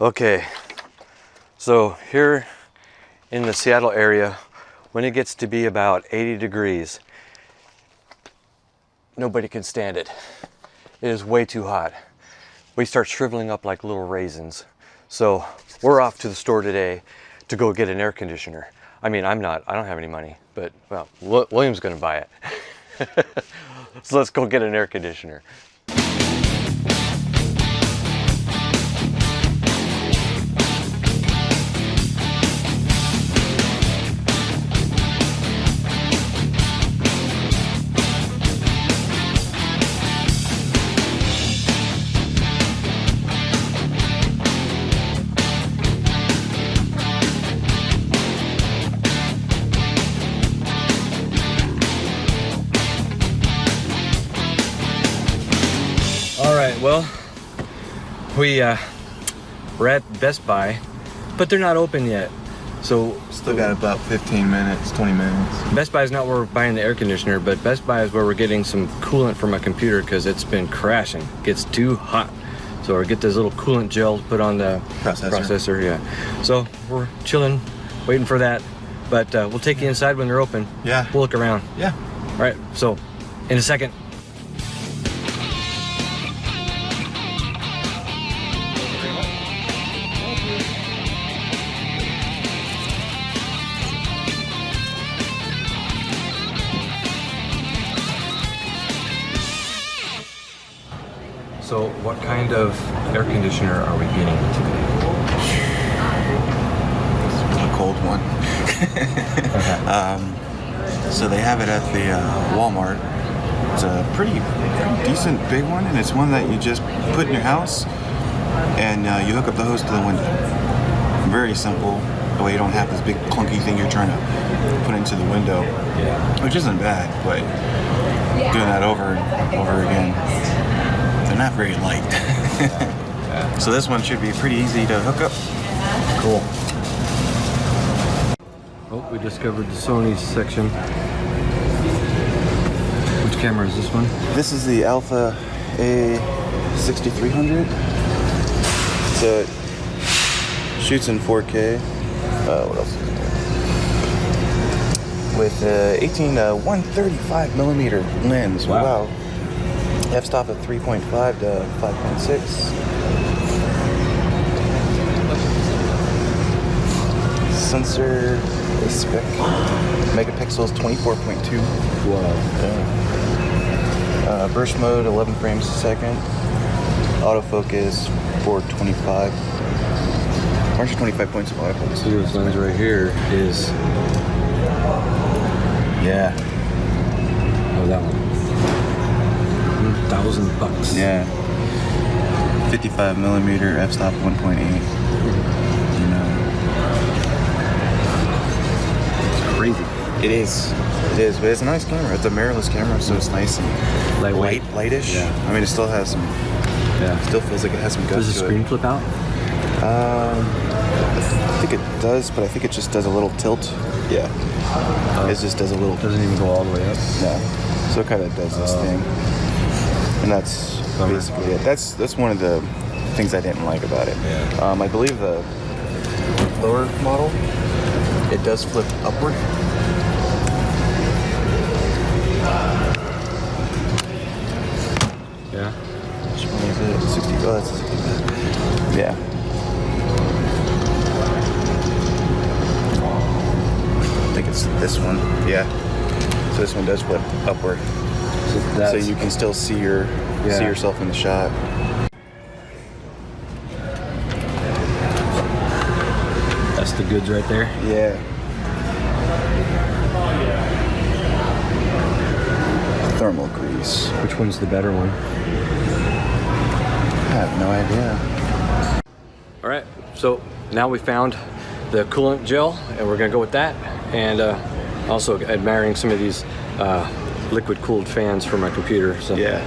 Okay, so here in the Seattle area, when it gets to be about 80 degrees, nobody can stand it. It is way too hot. We start shriveling up like little raisins. So we're off to the store today to go get an air conditioner. I mean, I don't have any money, but well, William's gonna buy it. So let's go get an air conditioner. Well, we're at Best Buy, but they're not open yet. So still got about 15 minutes, 20 minutes. Best Buy is not where we're buying the air conditioner, but Best Buy is where we're getting some coolant for my computer because it's been crashing. It gets too hot. So we'll get this little coolant gel to put on the processor. Yeah. So we're chilling, waiting for that. But we'll take you inside when they're open. Yeah. We'll look around. Yeah. All right. So in a second. So what kind of air conditioner are we getting today? A cold one. So they have it at the Walmart. It's a pretty decent big one, and it's one that you just put in your house, and you hook up the hose to the window. Very simple. That way you don't have this big clunky thing you're trying to put into the window, which isn't bad, but doing that over and over again, they're not very light. So this one should be pretty easy to hook up. Cool. Oh, we discovered the Sony section. Which camera is this one? This is the Alpha A6300. So it shoots in 4K. What else is there? With 135 millimeter lens. Wow. F-stop at 3.5 to 5.6. Sensor spec megapixels 24.2. Wow. Yeah. Burst mode 11 frames a second. Autofocus 425. 125 points of autofocus. See this lens right here is. Yeah. Oh, that one. $1,000. Yeah. 55 millimeter f-stop 1.8. You know. It's crazy. It is. It is, but it's a nice camera. It's a mirrorless camera, so it's nice and lightish. Yeah. I mean, it still has some. Yeah. Still feels like it has some guts to it. Does the screen flip out? I think it does, but I think it just does a little tilt. Yeah. It just does a little. Doesn't even go all the way up. No. So it kind of does this thing. And that's basically it. That's one of the things I didn't like about it. Yeah. I believe the lower model, it does flip upward. Yeah. Which one is it? 60. Oh, that's 65. Yeah. I think it's this one. Yeah. So this one does flip upward. So you can still see see yourself in the shot. That's the goods right there. Yeah. Thermal grease. Which one's the better one? I have no idea. All right, so now we found the coolant gel, and we're gonna go with that. And also admiring some of these liquid cooled fans for my computer. So yeah,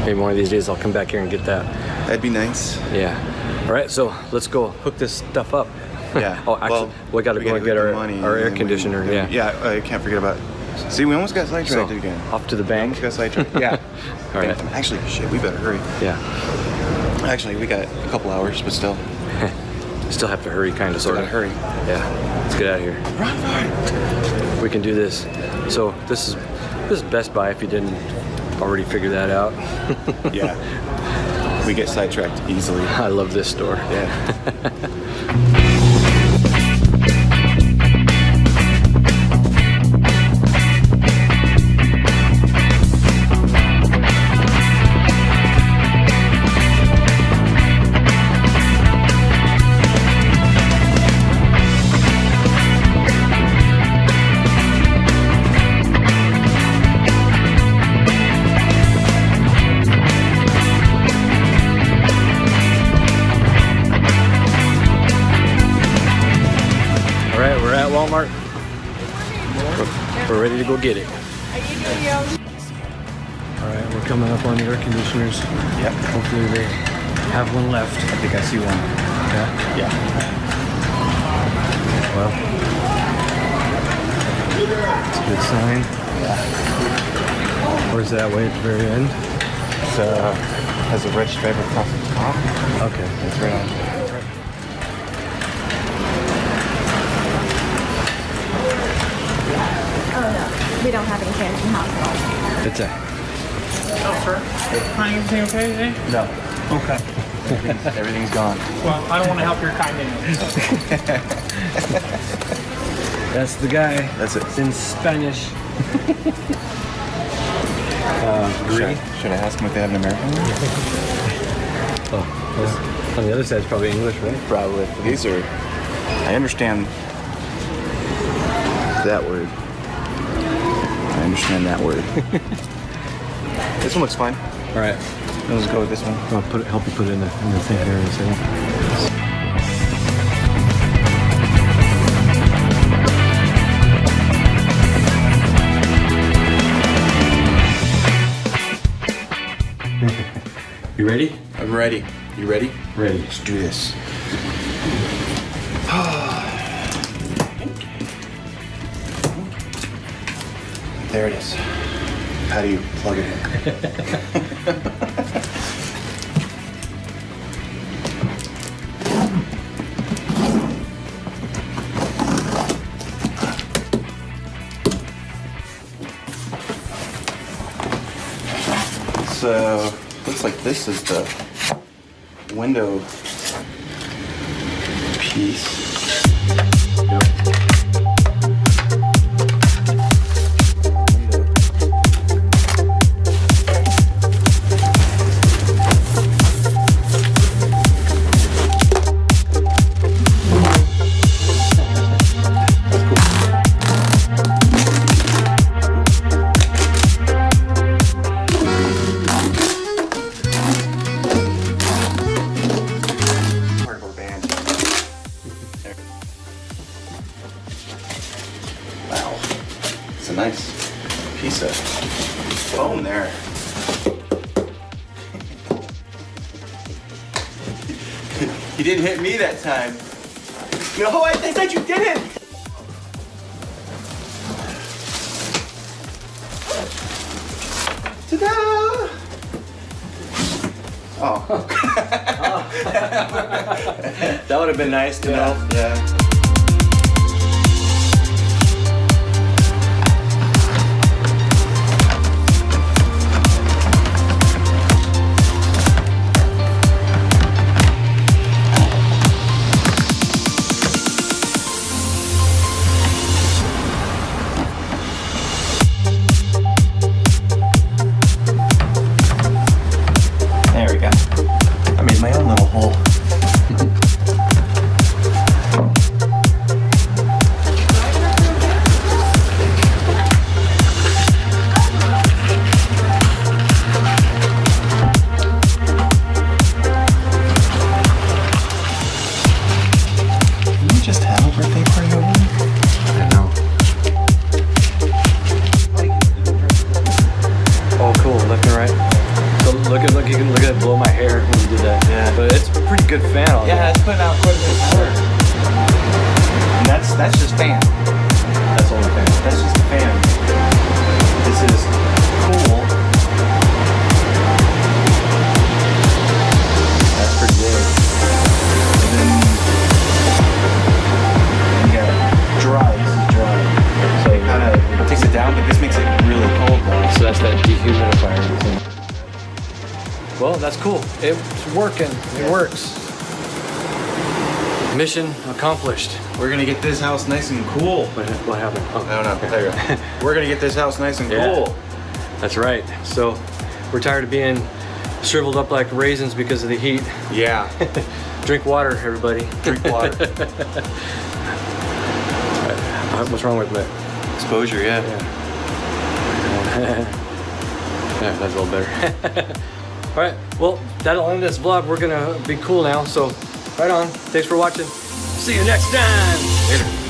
maybe one of these days I'll come back here and get that. That'd be nice. Yeah. All right, so let's go hook this stuff up. Yeah. Oh, actually, we gotta go and get our air conditioner. Yeah, I can't forget about it. See, we almost got sidetracked again. Off to the bank. We almost got sidetracked. Yeah. All right. Actually, shit, we better hurry. Yeah. Actually, we got a couple hours, but still. Still have to hurry, kind of, sort of. Hurry. Yeah, let's get out of here. Run for it. We can do this. So this is Best Buy if you didn't already figure that out. Yeah. We get sidetracked easily. I love this store. Yeah. Walmart. We're ready to go get it. Alright, we're coming up on the air conditioners. Yep. Hopefully they have one left. I think I see one. Yeah? Yeah. Well, it's a good sign. Yeah. Where's that way at the very end? It's has a red stripe across the top. Okay. That's right on. Oh no, we don't have any cameras in the hospital. It's a... Oh, sir. Find everything okay today? No. Okay. Everything's gone. Well, I don't want to help your kind anyway. That's the guy. That's it. It's in Spanish. Should I ask them if they have an American one? Oh, on the other side is probably English, right? Probably. These are... I understand that word. I understand that word. This one looks fine. All right. Let's go with this one. I'll help you put it in the thing here in a second. You ready? I'm ready. You ready? Ready. Let's do this. There it is. How do you plug it in? So, looks like this is the window piece. Wow, it's a nice piece of foam there. You didn't hit me that time. No, I thought you didn't. Ta-da! Oh. That would have been nice to know. Yeah. There we go. I made my own little hole. Didn't you just have a birthday party over there? I know. Oh, cool. Left and right. So look, you can look at it blow my hair when you did that. Yeah. But it's a pretty good fan on Yeah, it's putting out quite a bit of power. And that's just fan. That's only fan. That's just a fan. This is cool. that's cool. It's working. It works. Mission accomplished. We're gonna get this house nice and cool. What happened? Oh. I don't know. There you go. We're gonna get this house nice and cool. That's right. So we're tired of being shriveled up like raisins because of the heat. Yeah. Drink water, everybody. Drink water. What's wrong with that? Exposure, yeah. Yeah, that's a little better. All right, well, that'll end this vlog. We're gonna be cool now, so right on. Thanks for watching. See you next time. Later.